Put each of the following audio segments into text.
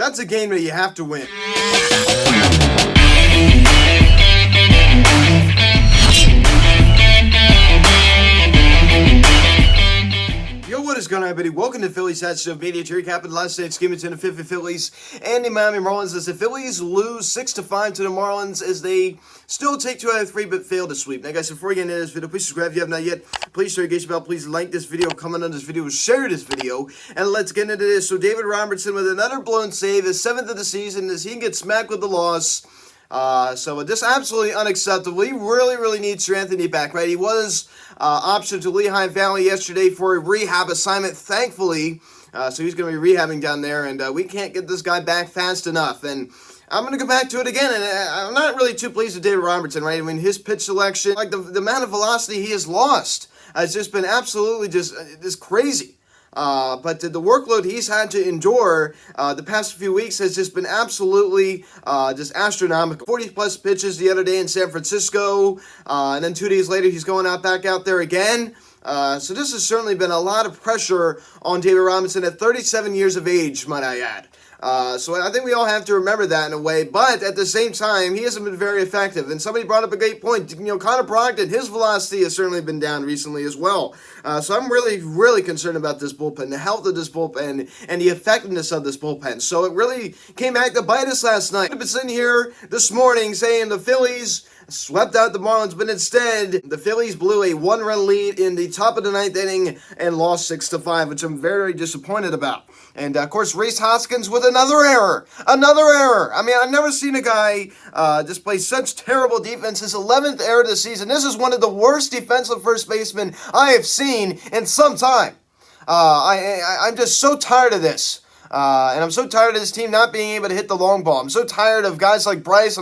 That's a game that you have to win. Yo, what is going on, everybody? Welcome to Phillies Hats of Media. Jerry Cap and last night's game between the Phillies and the Miami Marlins as the Phillies lose 6-5 to the Marlins as they still take 2 out of 3 but fail to sweep. Now, guys, before we get into this video, please subscribe if you have not yet. Please share your bell. Please like this video, comment on this video, share this video, and let's get into this. So, David Robertson with another blown save, his 7th of the season, as he gets smacked with the loss. So this absolutely unacceptable. He really needs Sir Anthony back, right? He was optioned to Lehigh Valley yesterday for a rehab assignment, thankfully. So he's going to be rehabbing down there, and we can't get this guy back fast enough. And I'm going to go back to it again, and I'm not really too pleased with David Robertson, right? I mean, his pitch selection, like the amount of velocity he has lost has just been absolutely just crazy. But the workload he's had to endure the past few weeks has just been absolutely just astronomical. 40-plus pitches the other day in San Francisco, and then 2 days later he's going back out there again. So this has certainly been a lot of pressure on David Robertson at 37 years of age, might I add. So I think we all have to remember that in a way, but at the same time, he hasn't been very effective. And somebody brought up a great point. Connor Brogdon, his velocity has certainly been down recently as well. So I'm really concerned about this bullpen, the health of this bullpen, and the effectiveness of this bullpen. So it really came back to bite us last night. I've been sitting here this morning saying the Phillies swept out the Marlins, but instead, the Phillies blew a 1-run lead in the top of the 9th inning and lost 6-5, which I'm very disappointed about. And, of course, Rhys Hoskins with another error. I mean, I've never seen a guy just play such terrible defense. His 11th error of the season. This is one of the worst defensive first basemen I have seen in some time. I'm just so tired of this. And I'm so tired of this team not being able to hit the long ball. I'm so tired of guys like Bryce,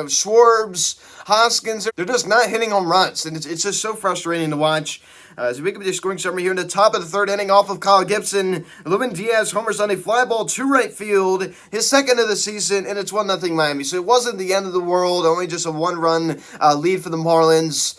Schwartz, Hoskins. They're just not hitting home runs. And it's just so frustrating to watch. As we pick up the scoring summary here in the top of the 3rd inning off of Kyle Gibson. Lewin Diaz homers on a fly ball to right field, his 2nd of the season, and it's 1-0 Miami. So it wasn't the end of the world, only just a 1-run lead for the Marlins.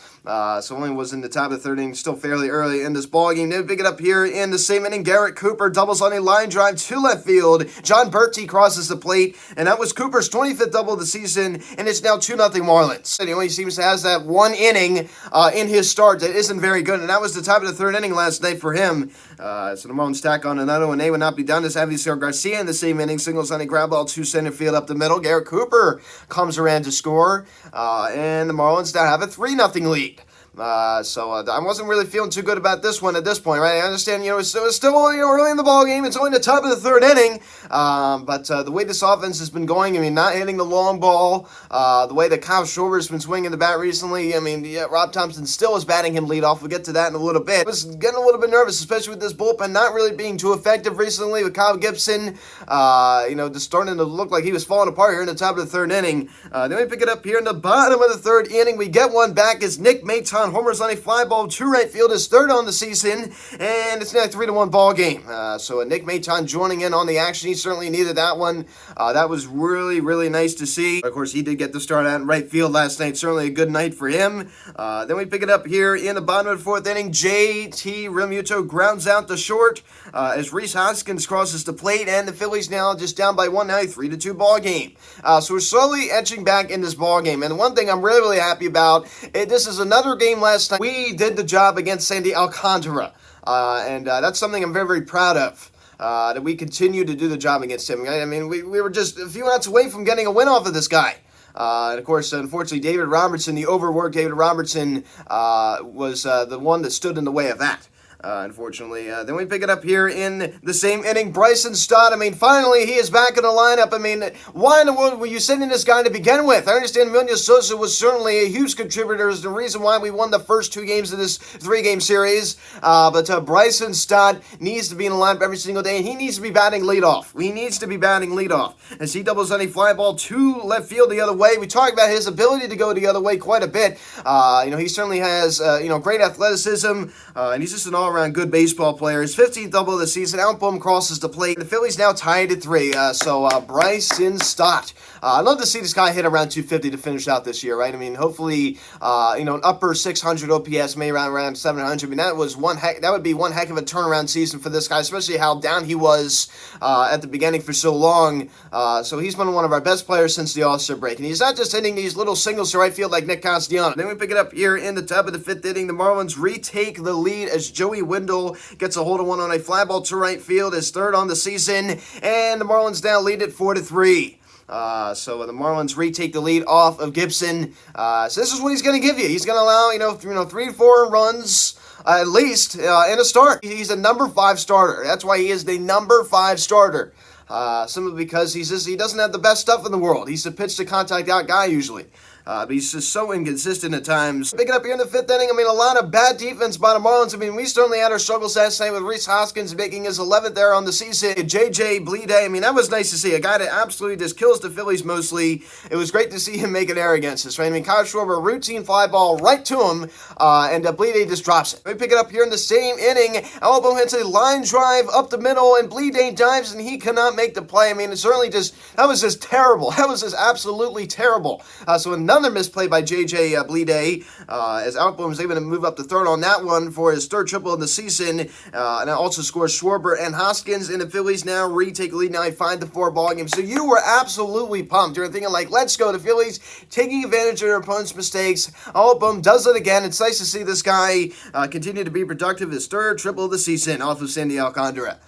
So only was in the top of the 3rd inning, still fairly early in this ballgame. They pick it up here in the same inning. Garrett Cooper doubles on a line drive to left field. John Berti crosses the plate, and that was Cooper's 25th double of the season, and it's now 2-0 Marlins. And he only seems to have that one inning in his start that isn't very good, and that was the top of the 3rd inning last night for him. So the Marlins tack on another one. They would not be done as Avisail Garcia in the same inning. Singles on a ground ball to center field up the middle. Garrett Cooper comes around to score, and the Marlins now have a 3-0 lead. So I wasn't really feeling too good about this one at this point, right? I understand, it's still early in the ball game. It's only the top of the 3rd inning. But the way this offense has been going, not hitting the long ball, the way that Kyle Schwarber's been swinging the bat recently, Rob Thompson still is batting him leadoff. We'll get to that in a little bit. I was getting a little bit nervous, especially with this bullpen not really being too effective recently with Kyle Gibson, just starting to look like he was falling apart here in the top of the 3rd inning. Then we pick it up here in the bottom of the 3rd inning. We get one back as Nick Maton homers on a fly ball to right field, his 3rd on the season, and it's now a 3-1 ball game. So Nick Maton joining in on the action. He certainly needed that one. That was really nice to see. Of course, he did get the start out in right field last night. Certainly a good night for him. Then we pick it up here in the bottom of the 4th inning. J.T. Realmuto grounds out the short as Rhys Hoskins crosses the plate, and the Phillies now just down by 1 now, 3-2 ball game. So we're slowly etching back in this ball game. And one thing I'm really happy about, this is another game last night. We did the job against Sandy Alcantara, and that's something I'm very proud of. That we continue to do the job against him. We were just a few outs away from getting a win off of this guy. And of course, unfortunately, David Robertson, the overworked David Robertson, was the one that stood in the way of that. Unfortunately. Then we pick it up here in the same inning. Bryson Stott, finally he is back in the lineup. Why in the world were you sending this guy to begin with? I understand Emilio Sosa was certainly a huge contributor, is the reason why we won the first 2 games of this 3-game series. But Bryson Stott needs to be in the lineup every single day, and he needs to be batting leadoff. He needs to be batting leadoff as he doubles on a fly ball to left field the other way. We talked about his ability to go the other way quite a bit. He certainly has, great athleticism, and he's just an all all-around good baseball player. His 15th double of the season. Outboom crosses the plate. The Phillies now tied at 3. Bryson Stott. I'd love to see this guy hit around 250 to finish out this year, right? I mean, hopefully, an upper 600 OPS, maybe around 700. I mean, that would be one heck of a turnaround season for this guy, especially how down he was at the beginning for so long. So he's been one of our best players since the All-Star break. And he's not just hitting these little singles to right field like Nick Castellanos. Then we pick it up here in the top of the 5th inning. The Marlins retake the lead as Joey Wendle gets a hold of one on a fly ball to right field, his 3rd on the season. And the Marlins now lead it 4-3. So the Marlins retake the lead off of Gibson. So this is what he's going to give you. He's going to allow, 3 to 4 runs at least in a start. He's a number 5 starter. That's why he is the number 5 starter. Simply because he doesn't have the best stuff in the world. He's a pitch to contact out guy usually. But he's just so inconsistent at times. Picking up here in the 5th inning, a lot of bad defense by the Marlins. We certainly had our struggles last night with Rhys Hoskins making his 11th there on the season. JJ Bleday, that was nice to see. A guy that absolutely just kills the Phillies mostly. It was great to see him make an error against us, right? Kyle Schwarber, routine fly ball right to him, and Bleday just drops it. We pick it up here in the same inning. Albo hits a line drive up the middle, and Bleday dives, and he cannot make the play. It certainly that was just terrible. That was just absolutely terrible. So another misplay by J.J. Bleday, as Outboom was able to move up to 3rd on that one for his 3rd triple of the season, and also scores Schwarber and Hoskins, and the Phillies now retake the lead. Now 5-4 ball game. So you were absolutely pumped. You're thinking let's go. The Phillies taking advantage of their opponent's mistakes. Outboom does it again. It's nice to see this guy continue to be productive. His 3rd triple of the season off of Sandy Alcantara.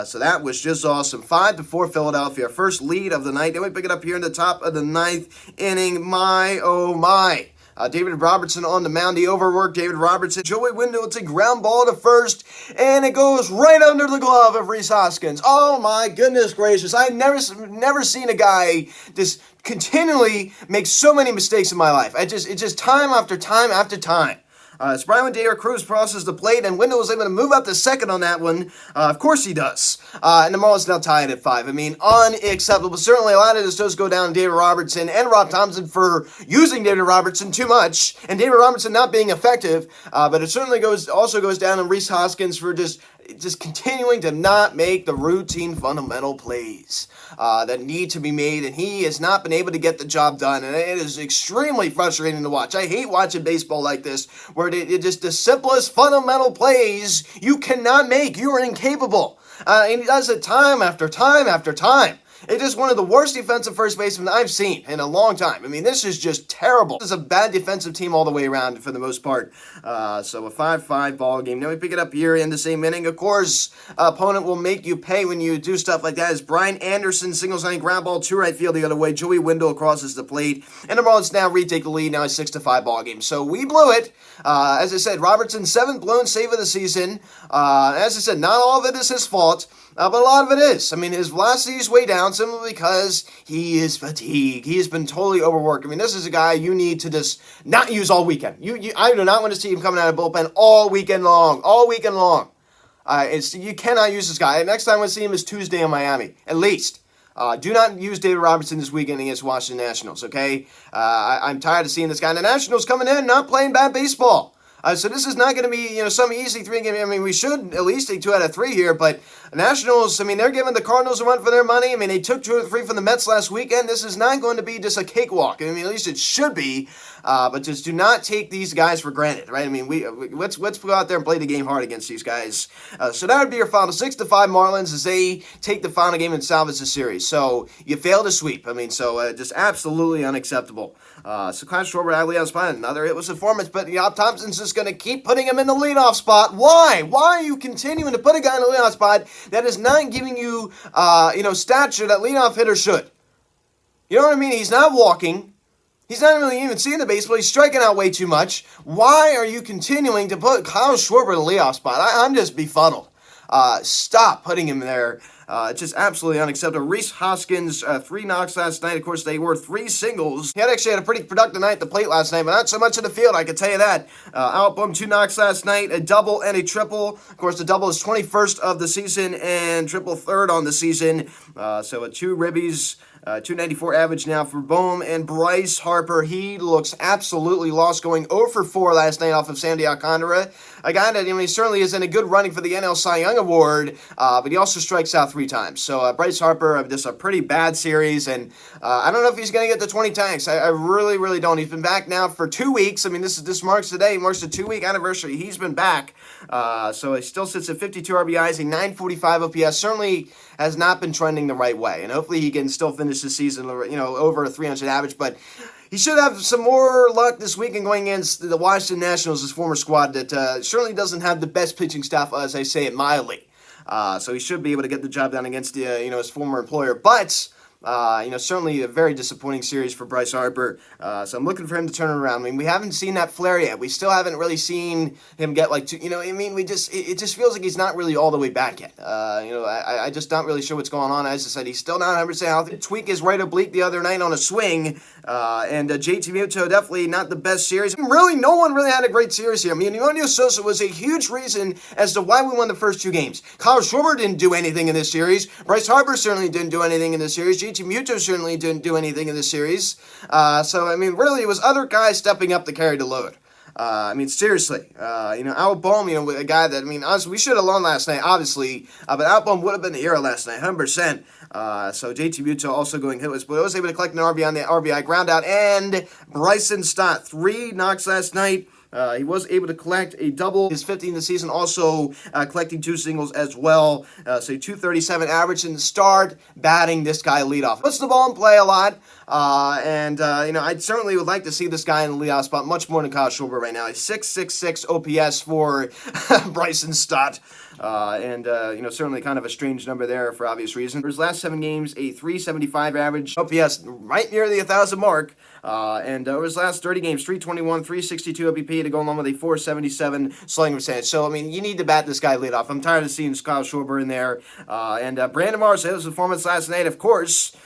So that was just awesome. 5-4 Philadelphia. First lead of the night. Then we pick it up here in the top of the 9th inning. My, oh my. David Robertson on the mound. He overworked David Robertson. Joey Wendle, it's a ground ball to first, and it goes right under the glove of Rhys Hoskins. Oh my goodness gracious. I've never seen a guy just continually make so many mistakes in my life. It's just time after time after time. As Brian Dare Cruz crosses the plate, and Wendle was able to move up to 2nd on that one. Of course he does. And the Marlins now tied at 5. Unacceptable. Certainly a lot of this does go down to David Robertson and Rob Thompson for using David Robertson too much, and David Robertson not being effective. But it certainly also goes down to Rhys Hoskins for just continuing to not make the routine fundamental plays that need to be made, and he has not been able to get the job done, and it is extremely frustrating to watch. I hate watching baseball like this, where it just the simplest fundamental plays you cannot make. You are incapable. And he does it time after time after time. It's just one of the worst defensive first basemen I've seen in a long time. This is just terrible. This is a bad defensive team all the way around for the most part. So a 5-5 ball game. Now we pick it up here in the same inning. Of course, opponent will make you pay when you do stuff like that. As Brian Anderson singles on a ground ball to right field the other way. Joey Wendle crosses the plate. And the Marlins now retake the lead. Now a 6-5 ball game. So we blew it. As I said, Robertson's 7th blown save of the season. As I said, not all of it is his fault. But a lot of it is. His velocity is way down simply because he is fatigued. He has been totally overworked. This is a guy you need to just not use all weekend. I do not want to see him coming out of bullpen all weekend long. All weekend long. You cannot use this guy. Next time I see him is Tuesday in Miami, at least. Do not use David Robertson this weekend against Washington Nationals, okay? I'm tired of seeing this guy. And the Nationals coming in, not playing bad baseball. So this is not going to be, some easy 3-game. We should at least take 2 out of 3 here, but Nationals, they're giving the Cardinals a run for their money. They took 2 of 3 from the Mets last weekend. This is not going to be just a cakewalk. At least it should be, but just do not take these guys for granted, right? Let's go out there and play the game hard against these guys. So that would be your final 6-5 Marlins as they take the final game and salvage the series. So you failed to sweep. Just absolutely unacceptable. So Kyle Schwarber out of leadoff spot, another hit was performance, but Rob Thompson's just going to keep putting him in the leadoff spot. Why? Why are you continuing to put a guy in the leadoff spot that is not giving you, stature that leadoff hitter should? You know what I mean? He's not walking. He's not really even seeing the baseball. He's striking out way too much. Why are you continuing to put Kyle Schwarber in the leadoff spot? I'm just befuddled. Stop putting him there. It's just absolutely unacceptable. Rhys Hoskins, 3 knocks last night. Of course, they were 3 singles. He actually had a pretty productive night at the plate last night, but not so much in the field, I can tell you that. Album, 2 knocks last night, a double and a triple. Of course, the double is 21st of the season and triple 3rd on the season. So 2 ribbies. 294 average now for Bohm. And Bryce Harper, he looks absolutely lost, going 0 for 4 last night off of Sandy Alcantara. A guy that, he certainly is in a good running for the NL Cy Young Award, but he also strikes out 3 times. So Bryce Harper, just a pretty bad series, and I don't know if he's going to get the 20 tanks. I really, really don't. He's been back now for 2 weeks. This marks the 2-week anniversary. He's been back. So he still sits at 52 RBIs, a 945 OPS. Certainly has not been trending the right way, and hopefully he can still finish the season, over a 300 average, but he should have some more luck this weekend going against the Washington Nationals, his former squad that certainly doesn't have the best pitching staff, as I say it mildly. So he should be able to get the job done against his former employer, but certainly a very disappointing series for Bryce Harper. So I'm looking for him to turn it around. We haven't seen that flare yet. We still haven't really seen him get it just feels like he's not really all the way back yet. I just not really sure what's going on. As I said, he's still not 100% healthy. Tweak his right oblique the other night on a swing. And JT Muto, definitely not the best series. Really, no one really had a great series here. Emmanuel Sosa was a huge reason as to why we won the first 2 games. Kyle Schwarber didn't do anything in this series. Bryce Harper certainly didn't do anything in this series. JT Muto certainly didn't do anything in this series. Really, it was other guys stepping up to carry the load. Seriously, Al Bohm, a guy that, honestly, we should have won last night, obviously, but Al Bohm would have been the hero last night, 100%. So JT Muto also going hitless, but was able to collect an RBI on the RBI ground out, and Bryson Stott, 3 knocks last night. He was able to collect a double, his 15th of the season, also collecting 2 singles as well. So 237 average in the start, batting this guy leadoff. Puts the ball in play a lot, I certainly would like to see this guy in the leadoff spot much more than Kyle Schwarber right now. A 666 OPS for Bryson Stott. Certainly kind of a strange number there for obvious reasons. For his last 7 games, a 375 average, OPS right near the 1,000 mark. Over his last 30 games, 321, 362 OBP to go along with a 477 slugging percentage. So, you need to bat this guy leadoff. I'm tired of seeing Kyle Schwarber in there. Brandon Marshall's performance last night, of course,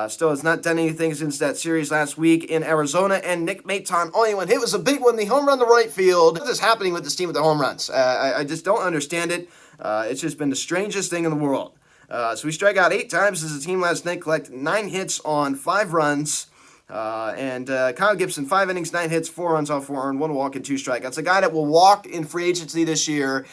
still has not done anything since that series last week in Arizona. And Nick Maton, only one hit was a big one, the home run to right field. What is happening with this team with the home runs? I just don't understand it. It's just been the strangest thing in the world. So we strike out 8 times as a team last night, collect 9 hits on 5 runs. Kyle Gibson, 5 innings, 9 hits, 4 runs off 4 earned, 1 walk and 2 strikeouts. A guy that will walk in free agency this year.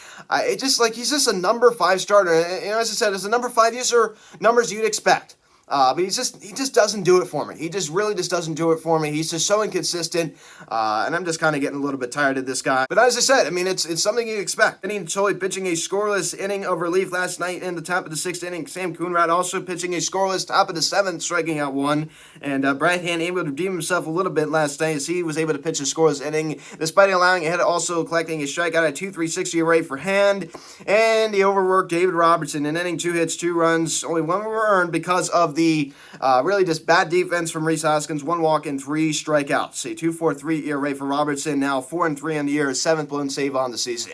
He's just a number 5 starter. As I said, as a number 5, these are numbers you'd expect. But he just doesn't do it for me. He just really doesn't do it for me. He's just so inconsistent, and I'm just kind of getting a little bit tired of this guy. But as I said, it's something you expect. Inning Tolley pitching a scoreless inning of relief last night in the top of the 6th inning. Sam Coonrod also pitching a scoreless top of the 7th, striking out 1. And Brad Hand able to redeem himself a little bit last night as he was able to pitch a scoreless inning, despite allowing a hit, also collecting a strikeout at 2.36 ERA for Hand. And he overworked David Robertson in inning, 2 hits, 2 runs, only 1 were earned because of the really just bad defense from Rhys Hoskins, 1 walk and 3 strikeouts. A 2.43 ERA for Robertson, now 4-3 on the year, 7th blown save on the season.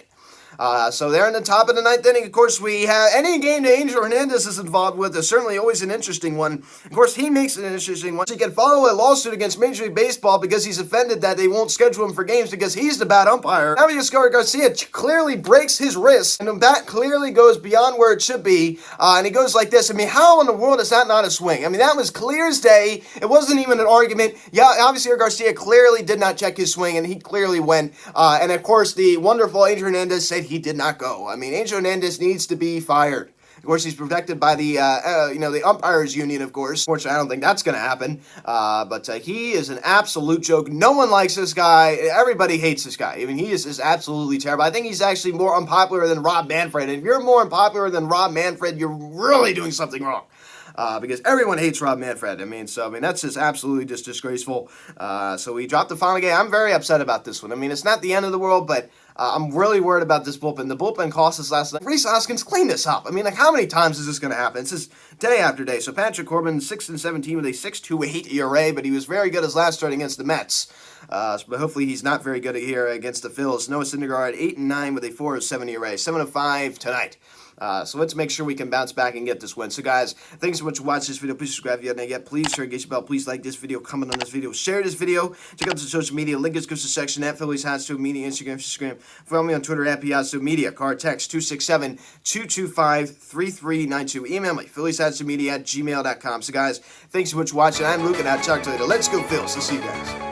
So they're in the top of the 9th inning. Of course, we have any game that Angel Hernandez is involved with is certainly always an interesting one. Of course, he makes it an interesting one. He can follow a lawsuit against Major League Baseball because he's offended that they won't schedule him for games because he's the bad umpire. Now Garcia clearly breaks his wrist, and the bat clearly goes beyond where it should be, and he goes like this. How in the world is that not a swing? That was clear as day. It wasn't even an argument. Yeah, obviously Garcia clearly did not check his swing, and he clearly went. And of course, the wonderful Angel Hernandez said he did not go. Angel Hernandez needs to be fired. Of course, he's protected by the umpires union, of course. Fortunately, I don't think that's going to happen. But he is an absolute joke. No one likes this guy. Everybody hates this guy. He is absolutely terrible. I think he's actually more unpopular than Rob Manfred. And if you're more unpopular than Rob Manfred, you're really doing something wrong. Because everyone hates Rob Manfred. That's just absolutely just disgraceful. So we dropped the final game. I'm very upset about this one. It's not the end of the world, but I'm really worried about this bullpen. The bullpen cost us last night. Rhys Hoskins cleaned this up. How many times is this going to happen? It's just day after day. So Patrick Corbin, 6-17 with a 6.28 ERA, but he was very good his last start against the Mets. But hopefully he's not very good here against the Phillies. Noah Syndergaard, 8-9 with a 4.07 ERA, 7.05 tonight. So let's make sure we can bounce back and get this win. So guys, thanks so much for watching this video. Please subscribe if you haven't yet. Please share, engage the bell. Please like this video, comment on this video, share this video. Check out the social media. Link in the description section at Phillies Hot Stove Media, Instagram. Follow me on Twitter at Piazza Media. Card text 267-225-3392. Email me, phillieshatstovemedia@gmail.com. So guys, thanks so much for watching. I'm Luke, and I'll talk to you later. Let's go Phils. I'll see you guys.